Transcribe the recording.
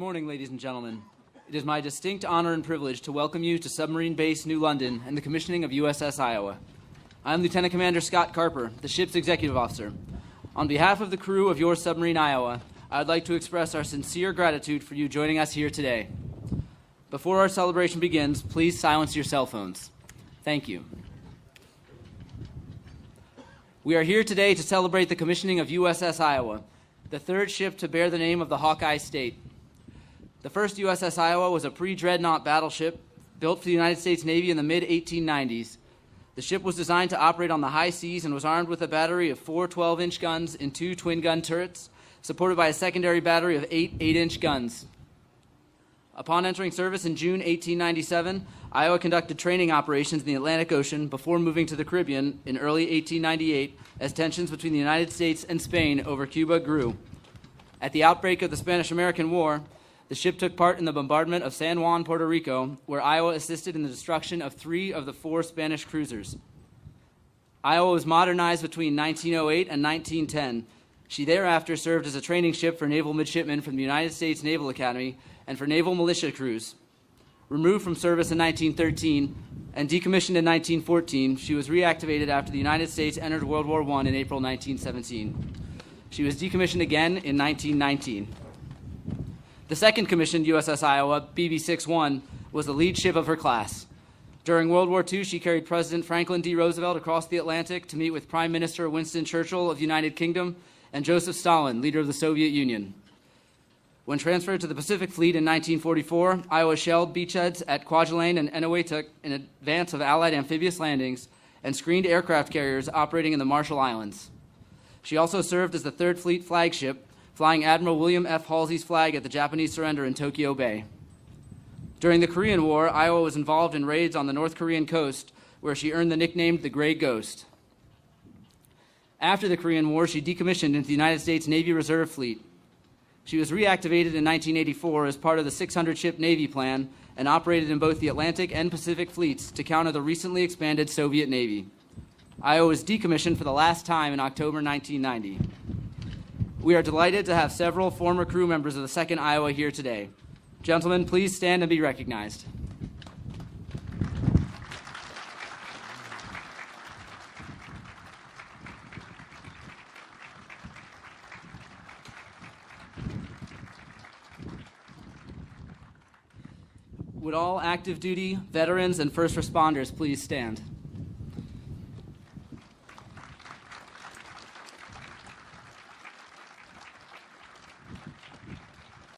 Good morning, ladies and gentlemen. It is my distinct honor and privilege to welcome you to Submarine Base New London and the commissioning of USS Iowa. I am Lieutenant Commander Scott Carper, the ship's executive officer. On behalf of the crew of your submarine Iowa, I would like to express our sincere gratitude for you joining us here today. Before our celebration begins, please silence your cell phones. Thank you. We are here today to celebrate the commissioning of USS Iowa, the third ship to bear the name of the Hawkeye State. The first USS Iowa was a pre-dreadnought battleship built for the United States Navy in the mid-1890s. The ship was designed to operate on the high seas and was armed with a battery of 4 12-inch guns and 2 twin-gun turrets, supported by a secondary battery of 8 8-inch guns. Upon entering service in June 1897, Iowa conducted training operations in the Atlantic Ocean before moving to the Caribbean in early 1898 as tensions between the United States and Spain over Cuba grew. At the outbreak of the Spanish-American War, the ship took part in the bombardment of San Juan, Puerto Rico, where Iowa assisted in the destruction of 3 of the 4 Spanish cruisers. Iowa was modernized between 1908 and 1910. She thereafter served as a training ship for naval midshipmen from the United States Naval Academy and for naval militia crews. Removed from service in 1913 and decommissioned in 1914, she was reactivated after the United States entered World War I in April 1917. She was decommissioned again in 1919. The second commissioned USS Iowa, BB-61, was the lead ship of her class. During World War II, she carried President Franklin D. Roosevelt across the Atlantic to meet with Prime Minister Winston Churchill of the United Kingdom and Joseph Stalin, leader of the Soviet Union. When transferred to the Pacific Fleet in 1944, Iowa shelled beachheads at Kwajalein and Eniwetok in advance of Allied amphibious landings and screened aircraft carriers operating in the Marshall Islands. She also served as the Third Fleet flagship, flying Admiral William F. Halsey's flag at the Japanese surrender in Tokyo Bay. During the Korean War, Iowa was involved in raids on the North Korean coast, where she earned the nickname the Gray Ghost. After the Korean War, she decommissioned into the United States Navy Reserve Fleet. She was reactivated in 1984 as part of the 600-ship Navy plan and operated in both the Atlantic and Pacific fleets to counter the recently expanded Soviet Navy. Iowa was decommissioned for the last time in October 1990. We are delighted to have several former crew members of the 2nd Iowa here today. Gentlemen, please stand and be recognized. Would all active duty, veterans, and first responders please stand?